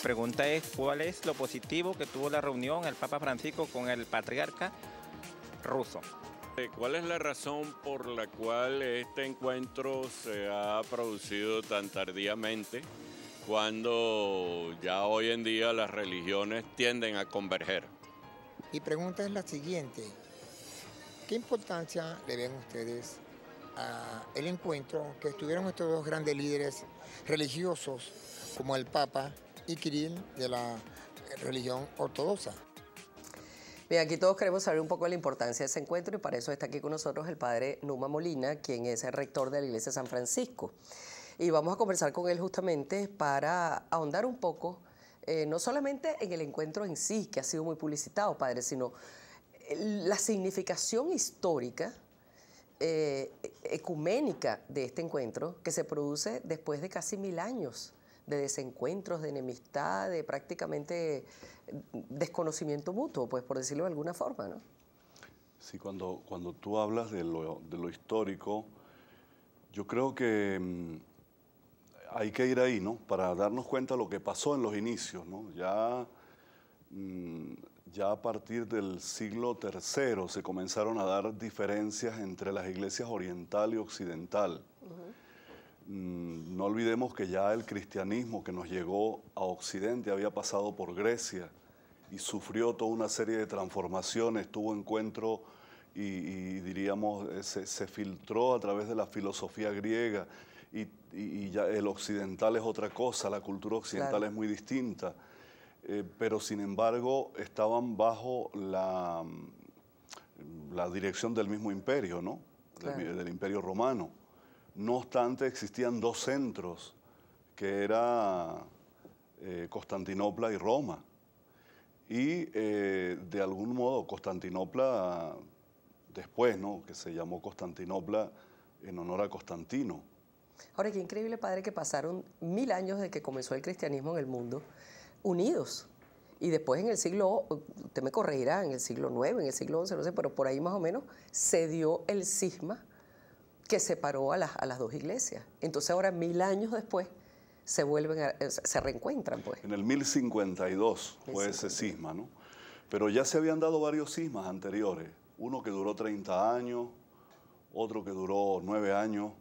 pregunta es, ¿cuál es lo positivo que tuvo la reunión el Papa Francisco con el patriarca ruso? ¿Cuál es la razón por la cual este encuentro se ha producido tan tardíamente cuando ya hoy en día las religiones tienden a converger? Mi pregunta es la siguiente. ¿Qué importancia le ven ustedes al encuentro que estuvieron estos dos grandes líderes religiosos como el Papa y Kirill de la religión ortodoxa? Bien, aquí todos queremos saber un poco de la importancia de ese encuentro y para eso está aquí con nosotros el padre Numa Molina, quien es el rector de la Iglesia de San Francisco. Y vamos a conversar con él justamente para ahondar un poco, no solamente en el encuentro en sí, que ha sido muy publicitado, padre, sino la significación histórica, ecuménica de este encuentro que se produce después de casi 1000 años de desencuentros, de enemistad, de prácticamente desconocimiento mutuo, pues por decirlo de alguna forma, ¿no? Sí, cuando tú hablas de lo histórico, yo creo que hay que ir ahí, ¿no? Para darnos cuenta de lo que pasó en los inicios, ¿no? Ya a partir del siglo III se comenzaron a dar diferencias entre las iglesias oriental y occidental. No olvidemos que ya el cristianismo que nos llegó a Occidente había pasado por Grecia y sufrió toda una serie de transformaciones, tuvo encuentro y diríamos, se filtró a través de la filosofía griega y ya el occidental es otra cosa, la cultura occidental Claro. es muy distinta, pero sin embargo estaban bajo la dirección del mismo imperio, ¿no? Claro. Del imperio romano. No obstante, existían dos centros, que era Constantinopla y Roma. Y de algún modo Constantinopla, después, ¿no? Que se llamó Constantinopla en honor a Constantino. Ahora, qué increíble, padre, que pasaron 1000 años desde que comenzó el cristianismo en el mundo, unidos. Y después en el siglo, usted me corregirá, en el siglo IX, en el siglo XI, no sé, pero por ahí más o menos se dio el cisma que separó a las dos iglesias. Entonces ahora 1000 años después se reencuentran, pues. En el 1052 fue ese cisma, ¿no? Pero ya se habían dado varios cismas anteriores. Uno que duró 30 años, otro que duró 9 años,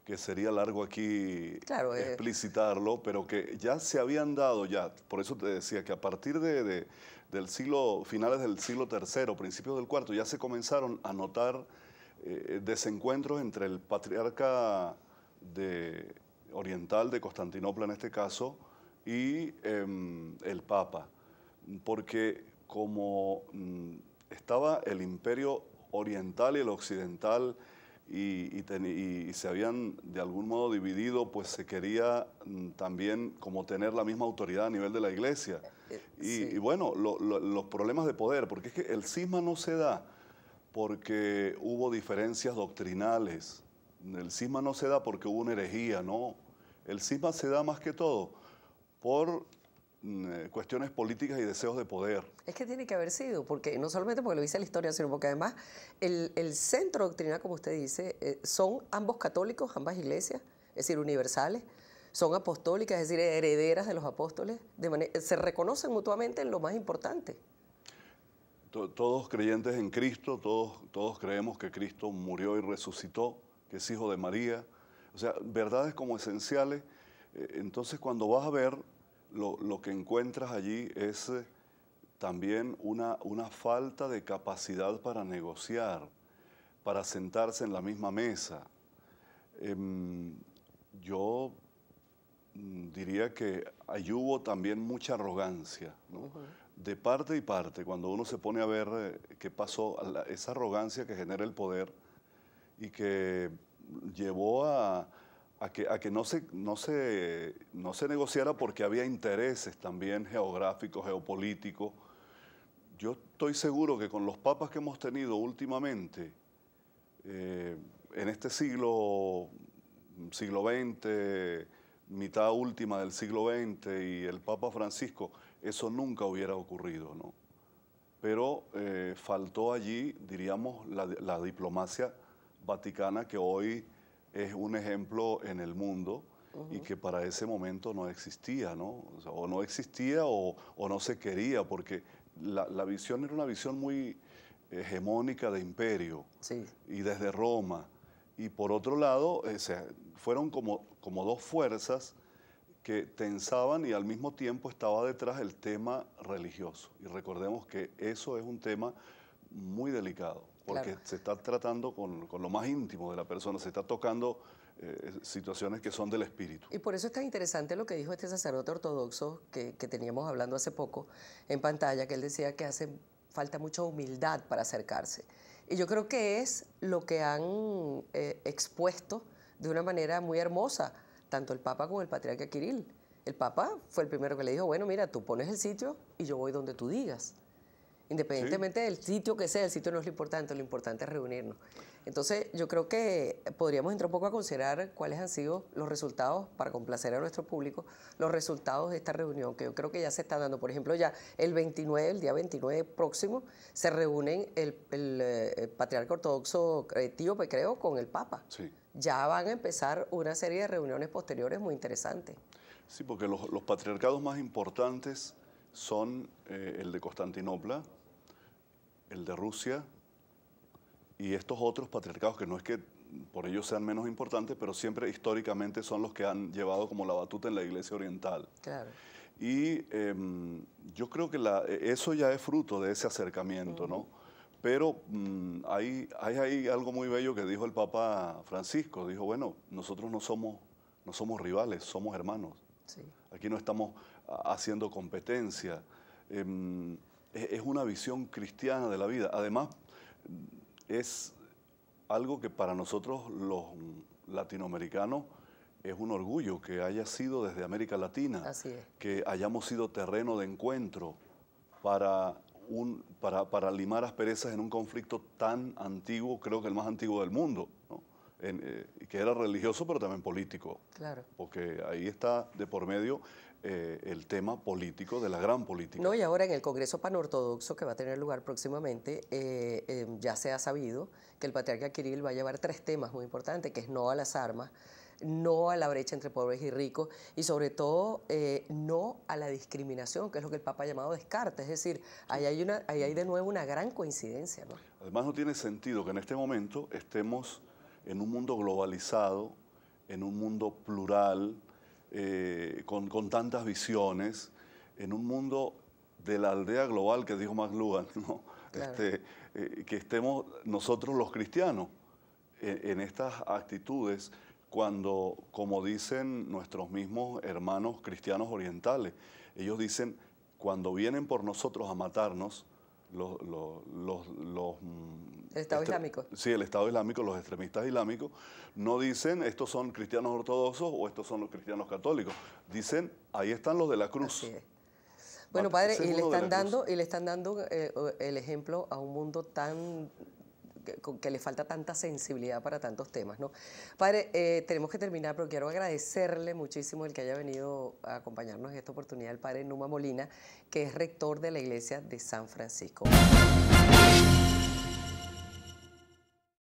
que sería largo aquí Claro, explicitarlo, pero que ya se habían dado ya. Por eso te decía que a partir del siglo, finales del siglo III, principios del IV, ya se comenzaron a notar desencuentros entre el patriarca oriental de Constantinopla en este caso y el Papa, porque como estaba el imperio oriental y el occidental y se habían de algún modo dividido, pues se quería también como tener la misma autoridad a nivel de la iglesia. Y bueno, los problemas de poder, porque es que el cisma no se da porque hubo diferencias doctrinales. El cisma no se da porque hubo una herejía, no. El cisma se da más que todo por cuestiones políticas y deseos de poder. Es que tiene que haber sido, porque no solamente porque lo dice la historia, sino porque además el centro doctrinal, como usted dice, son ambos católicos, ambas iglesias, es decir, universales, son apostólicas, es decir, herederas de los apóstoles, se reconocen mutuamente en lo más importante. Todos creyentes en Cristo, todos creemos que Cristo murió y resucitó, que es hijo de María. O sea, verdades como esenciales. Entonces, cuando vas a ver, lo que encuentras allí es también una falta de capacidad para negociar, para sentarse en la misma mesa. Yo diría que ahí hubo también mucha arrogancia, ¿no? De parte y parte, cuando uno se pone a ver qué pasó, esa arrogancia que genera el poder y que llevó a que no se negociara porque había intereses también geográficos, geopolíticos. Yo estoy seguro que con los papas que hemos tenido últimamente, en este siglo XX, mitad última del siglo XX y el Papa Francisco, eso nunca hubiera ocurrido, ¿no? Pero faltó allí, diríamos, la diplomacia vaticana, que hoy es un ejemplo en el mundo y que para ese momento no existía, ¿no? O sea, o no existía o no se quería, porque la visión era una visión muy hegemónica de imperio, Sí. y desde Roma. Y por otro lado, o sea, fueron como dos fuerzas que tensaban y al mismo tiempo estaba detrás el tema religioso. Y recordemos que eso es un tema muy delicado, porque Claro. se está tratando con lo más íntimo de la persona, se está tocando situaciones que son del espíritu. Y por eso es tan interesante lo que dijo este sacerdote ortodoxo que teníamos hablando hace poco en pantalla, que él decía que hace falta mucha humildad para acercarse. Y yo creo que es lo que han expuesto de una manera muy hermosa, tanto el Papa como el Patriarca Kirill. El Papa fue el primero que le dijo, bueno, mira, tú pones el sitio y yo voy donde tú digas. Independientemente del sitio que sea, el sitio no es lo importante es reunirnos. Entonces, yo creo que podríamos entrar un poco a considerar cuáles han sido los resultados, para complacer a nuestro público, los resultados de esta reunión, que yo creo que ya se está dando. Por ejemplo, ya el día 29 próximo, se reúnen el patriarca ortodoxo etíope, creo, con el Papa. Sí. Ya van a empezar una serie de reuniones posteriores muy interesantes. Sí, porque los patriarcados más importantes son el de Constantinopla, el de Rusia, y estos otros patriarcados, que no es que por ellos sean menos importantes, pero siempre históricamente son los que han llevado como la batuta en la Iglesia Oriental. Claro. Y yo creo que eso ya es fruto de ese acercamiento, ¿no? Pero hay algo muy bello que dijo el Papa Francisco. Dijo, bueno, nosotros no somos rivales, somos hermanos. Sí. Aquí no estamos haciendo competencia. Es una visión cristiana de la vida. Además, es algo que para nosotros los latinoamericanos es un orgullo que haya sido desde América Latina, Así es. que hayamos sido terreno de encuentro para limar asperezas en un conflicto tan antiguo, creo que el más antiguo del mundo, ¿no? Que era religioso pero también político. Claro. Porque ahí está de por medio el tema político, de la gran política. No, y ahora en el Congreso Panortodoxo que va a tener lugar próximamente, ya se ha sabido que el patriarca Kirill va a llevar 3 temas muy importantes, que es no a las armas, no a la brecha entre pobres y ricos y sobre todo no a la discriminación, que es lo que el Papa ha llamado descarte. Es decir, ahí hay de nuevo una gran coincidencia, ¿no? Además no tiene sentido que en este momento estemos en un mundo globalizado, en un mundo plural, con tantas visiones, en un mundo de la aldea global que dijo McLuhan, ¿no? Claro. Que estemos nosotros los cristianos en estas actitudes cuando, como dicen nuestros mismos hermanos cristianos orientales, ellos dicen, cuando vienen por nosotros a matarnos, El Estado Islámico. Sí, el Estado Islámico, los extremistas islámicos, no dicen estos son cristianos ortodoxos o estos son los cristianos católicos. Dicen, ahí están los de la cruz. Así es. Bueno, padre, Ese es y le uno de están la cruz. dando, el ejemplo a un mundo tan que le falta tanta sensibilidad para tantos temas, ¿no? Padre, tenemos que terminar, pero quiero agradecerle muchísimo el que haya venido a acompañarnos en esta oportunidad, el padre Numa Molina, que es rector de la Iglesia de San Francisco.